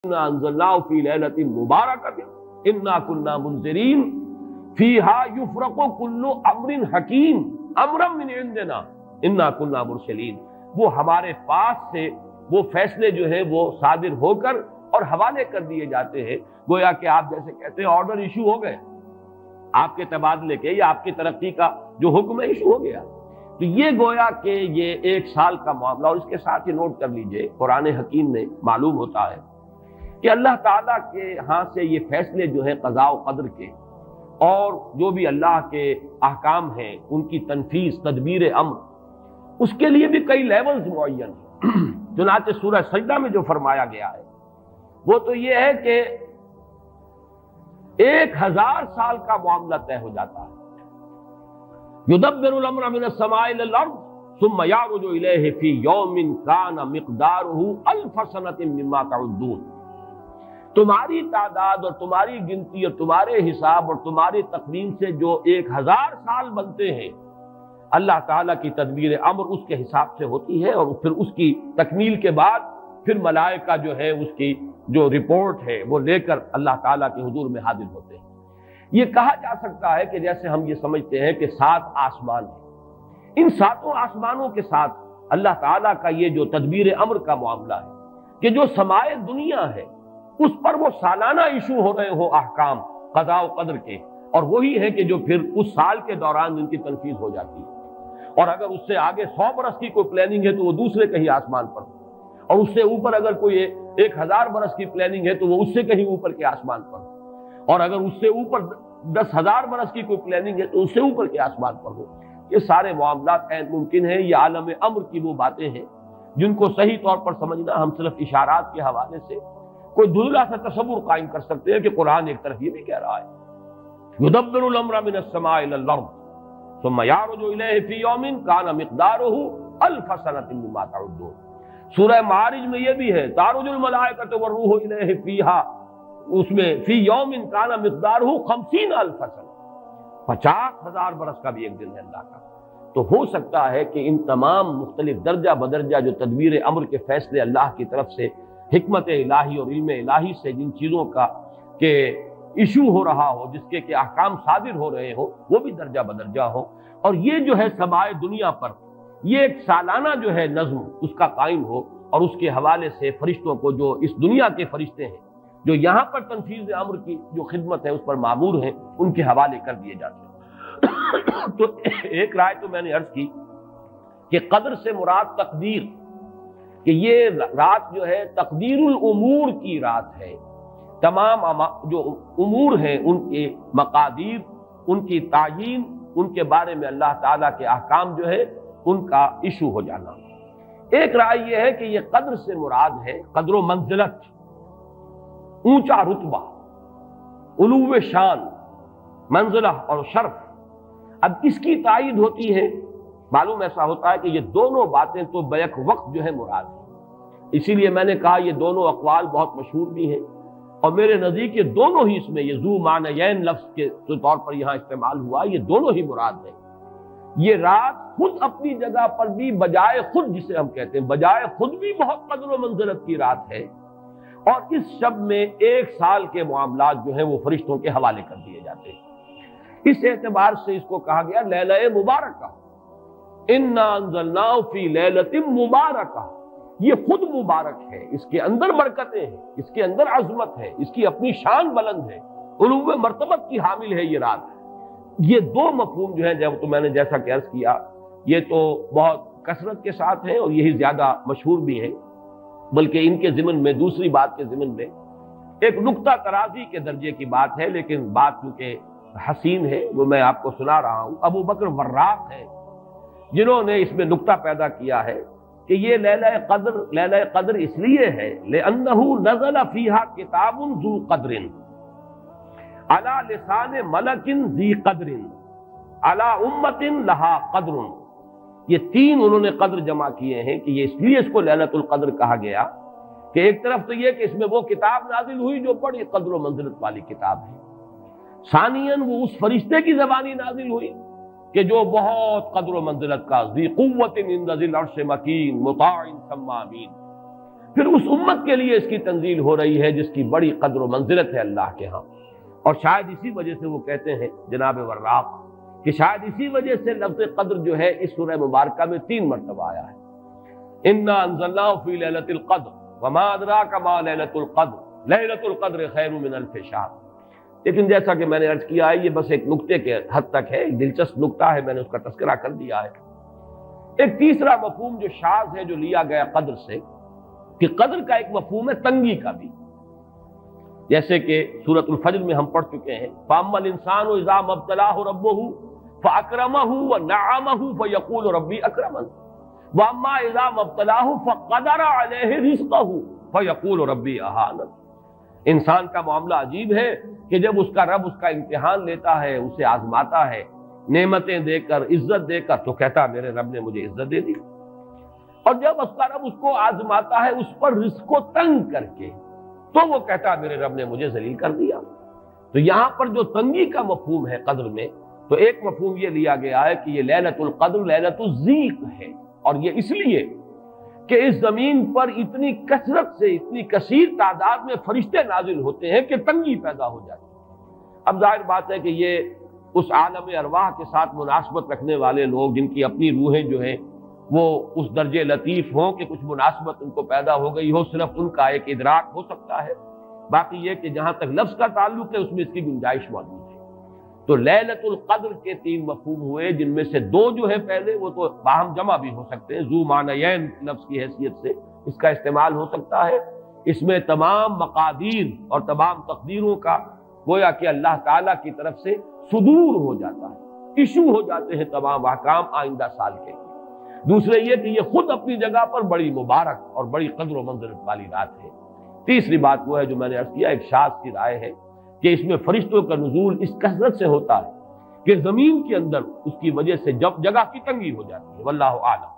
انا انزلناہ فی لیلۃ مبارکۃ انا کنا منذرین فیہا یفرق کل امر حکیم امرا من عندنا انا کنا مرسلین. وہ ہمارے پاس سے وہ فیصلے جو ہیں وہ صادر ہو کر اور حوالے کر دیے جاتے ہیں. گویا کہ آپ جیسے کہتے ہیں آرڈر ایشو ہو گئے آپ کے تبادلے کے یا آپ کی ترقی کا جو حکم ہے ایشو ہو گیا. تو یہ گویا کہ یہ 1 سال کا معاملہ. اور اس کے ساتھ ہی نوٹ کر لیجئے قرآن حکیم میں معلوم ہوتا ہے کہ اللہ تعالیٰ کے ہاں سے یہ فیصلے جو ہیں قضاء و قدر کے اور جو بھی اللہ کے احکام ہیں ان کی تنفیذ تدبیر امر اس کے لیے بھی کئی لیولز معین ہیں. چنانچہ سورہ سجدہ میں جو فرمایا گیا ہے وہ تو یہ ہے کہ 1000 سال کا معاملہ طے ہو جاتا ہے. یدبر الامر من السماء الى الارض ثم يعرج الیہ فی یوم کان مقدارہ 1000 سنۃ مما تعدون. تمہاری تعداد اور تمہاری گنتی اور تمہارے حساب اور تمہاری تقویم سے جو 1000 سال بنتے ہیں اللہ تعالیٰ کی تدبیر امر اس کے حساب سے ہوتی ہے. اور پھر اس کی تکمیل کے بعد پھر ملائکہ جو ہے اس کی جو رپورٹ ہے وہ لے کر اللہ تعالیٰ کے حضور میں حاضر ہوتے ہیں. یہ کہا جا سکتا ہے کہ جیسے ہم یہ سمجھتے ہیں کہ 7 آسمان ہیں, ان 7 آسمانوں کے ساتھ اللہ تعالیٰ کا یہ جو تدبیر امر کا معاملہ ہے کہ جو سمائے دنیا ہے اس پر وہ سالانہ ایشو ہو رہے ہوں احکام قضاء و قدر کے, اور وہی ہے کہ جو پھر اس سال کے دوران ان کی تنفیذ ہو جاتی ہے. اور اگر اس سے آگے 100 برس کی کوئی پلاننگ ہے تو وہ دوسرے کہیں آسمان پر ہو, اور اس سے اوپر اگر کوئی 1000 برس کی پلاننگ ہے تو وہ اس سے کہیں اوپر کے آسمان پر ہو, اور اگر اس سے اوپر 10,000 برس کی کوئی پلاننگ ہے تو اس سے اوپر کے آسمان پر ہو. یہ سارے معاملات ممکن ہیں. یہ عالم امر کی وہ باتیں ہیں جن کو صحیح طور پر سمجھنا ہم صرف اشارات کے حوالے سے کوئی دھندلا سا تصور قائم کر سکتے ہیں کہ قرآن ایک طرف یہ بھی کہہ رہا ہے یدبر الامر من السماء الى الارض ثم يعرج الیہ فی یوم کان مقدارہ 1000 سنۃ مما تعدون. سورہ معارج میں یہ بھی ہے تعرج الملائکۃ والروح الیہ فیہا, اس میں فی یوم کان مقدارہ 50,000 سنۃ, 50,000 برس کا بھی ایک دن ہے اللہ کا. تو ہو سکتا ہے کہ ان تمام مختلف درجہ بدرجہ جو تدبیر امر کے فیصلے اللہ کی طرف سے حکمت الہی اور علم الہی سے جن چیزوں کا کہ ایشو ہو رہا ہو, جس کے کہ احکام صادر ہو رہے ہو, وہ بھی درجہ بدرجہ ہو. اور یہ جو ہے سمائے دنیا پر یہ ایک سالانہ جو ہے نظم اس کا قائم ہو, اور اس کے حوالے سے فرشتوں کو جو اس دنیا کے فرشتے ہیں جو یہاں پر تنفیذ امر کی جو خدمت ہے اس پر مامور ہیں ان کے حوالے کر دیے جاتے ہیں. تو ایک رائے تو میں نے عرض کی کہ قدر سے مراد تقدیر, کہ یہ رات جو ہے تقدیر الامور کی رات ہے. تمام جو امور ہیں ان کے مقادیر, ان کی تعیین, ان کے بارے میں اللہ تعالیٰ کے احکام جو ہے ان کا ایشو ہو جانا. ایک رائے یہ ہے کہ یہ قدر سے مراد ہے قدر و منزلت, اونچا رتبہ, علو شان, منزلہ اور شرف. اب اس کی تائید ہوتی ہے, معلوم ایسا ہوتا ہے کہ یہ دونوں باتیں تو بیک وقت جو ہے مراد ہیں. اسی لیے میں نے کہا یہ دونوں اقوال بہت مشہور بھی ہیں, اور میرے نزدیک یہ دونوں ہی اس میں یہ ذو معنیین لفظ کے طور پر یہاں استعمال ہوا, یہ دونوں ہی مراد ہیں. یہ رات خود اپنی جگہ پر بھی بجائے خود, جسے ہم کہتے ہیں بجائے خود بھی بہت قدر و منزلت کی رات ہے, اور اس شب میں 1 سال کے معاملات جو ہیں وہ فرشتوں کے حوالے کر دیے جاتے ہیں. اس اعتبار سے اس کو کہا گیا لیلہ مبارکہ, انا انزلناہ فی لیلۃ مبارکہ. یہ خود مبارک ہے, اس کے اندر برکتیں ہیں, اس کے اندر عظمت ہے, اس کی اپنی شان بلند ہے, علو مرتبت کی حامل ہے یہ رات. یہ دو مفہوم جو ہیں جب تو میں نے جیسا کہ عرض کیا یہ تو بہت کثرت کے ساتھ ہیں اور یہی زیادہ مشہور بھی ہیں, بلکہ ان کے ضمن میں دوسری بات کے ضمن میں ایک نقطہ ترازی کے درجے کی بات ہے, لیکن بات چونکہ حسین ہے وہ میں آپ کو سنا رہا ہوں. ابو بکر وراق ہے جنہوں نے اس میں نقطہ پیدا کیا ہے کہ یہ لیلہ قدر اس لیے ہے لأنه نزل فيها کتاب ذو قدر على لسان ملک ذی قدر على امت لها قدر. یہ 3 انہوں نے قدر جمع کیے ہیں کہ یہ اس لیے اس کو لیلۃ القدر کہا گیا کہ ایک طرف تو یہ کہ اس میں وہ کتاب نازل ہوئی جو بڑی قدر و منزلت والی کتاب ہے, ثانیاً وہ اس فرشتے کی زبانی نازل ہوئی کہ جو بہت قدر و منزلت کا ذی قوت عند ذی العرش مکین مطاع ثم امین. پھر اس امت کے لیے اس کی تنزیل ہو رہی ہے جس کی بڑی قدر و منزلت ہے اللہ کے ہاں. اور شاید اسی وجہ سے وہ کہتے ہیں جناب وراق کہ شاید اسی وجہ سے لفظ قدر جو ہے اس سورہ مبارکہ میں 3 مرتبہ آیا ہے. انا انزلناہ فی لیلۃ القدر وما ادراک ما لیلۃ القدر لیلۃ القدر خیر من الف شہر. لیکن جیسا کہ میں نے عرض کیا ہے یہ بس ایک نقطے کے حد تک ہے، ایک دلچسپ نقطہ ہے، میں نے اس کا تذکرہ کر دیا ہے. ایک تیسرا مفہوم جو شاذ ہے جو لیا گیا قدر سے کہ قدر کا ایک مفہوم ہے تنگی کا بھی، جیسے کہ سورۃ الفجر میں ہم پڑھ چکے ہیں فَأَمَّا الْإِنسَانُ إِذَا مَا ابْتَلَاهُ رَبُّهُ فَأَكْرَمَهُ وَنَعَّمَهُ فَيَقُولُ رَبِّي أَكْرَمَنِ وَأَمَّا إِذَا مَا ابْتَلَاهُ فَقَدَرَ عَلَيْهِ رِزْقَهُ فَيَقُولُ رَبِّي أَهَانَنِ. انسان کا معاملہ عجیب ہے کہ جب اس کا رب اس کا امتحان لیتا ہے، اسے آزماتا ہے، نعمتیں دے کر، عزت دے کر، تو کہتا میرے رب نے مجھے عزت دے دی. اور جب اس کا رب اس کو آزماتا ہے اس پر رزق کو تنگ کر کے، تو وہ کہتا میرے رب نے مجھے ذلیل کر دیا. تو یہاں پر جو تنگی کا مفہوم ہے قدر میں، تو ایک مفہوم یہ لیا گیا ہے کہ یہ لیلۃ القدر لیلۃ الضیق ہے، اور یہ اس لیے کہ اس زمین پر اتنی کثرت سے، اتنی کثیر تعداد میں فرشتے نازل ہوتے ہیں کہ تنگی پیدا ہو جاتی ہے. اب ظاہر بات ہے کہ یہ اس عالم ارواح کے ساتھ مناسبت رکھنے والے لوگ جن کی اپنی روحیں جو ہیں وہ اس درجے لطیف ہوں کہ کچھ مناسبت ان کو پیدا ہو گئی ہو، صرف ان کا ایک ادراک ہو سکتا ہے. باقی یہ کہ جہاں تک لفظ کا تعلق ہے اس میں اس کی گنجائش موجود ہے. تو لیلۃ القدر کے 3 مفہوم ہوئے، جن میں سے 2 جو ہے پہلے وہ تو باہم جمع بھی ہو سکتے ہیں، ذو معنیین لفظ کی حیثیت سے اس کا استعمال ہو سکتا ہے. اس میں تمام مقادیر اور تمام تقدیروں کا گویا کہ اللہ تعالیٰ کی طرف سے صدور ہو جاتا ہے، ایشو ہو جاتے ہیں تمام احکام آئندہ سال کے لیے. دوسرے یہ کہ یہ خود اپنی جگہ پر بڑی مبارک اور بڑی قدر و منزلت والی رات ہے. تیسری بات وہ ہے جو میں نے عرض کیا، ایک شاذ کی رائے ہے کہ اس میں فرشتوں کا نزول اس کثرت سے ہوتا ہے کہ زمین کے اندر اس کی وجہ سے جب جگہ کی تنگی ہو جاتی ہے. واللہ اعلم.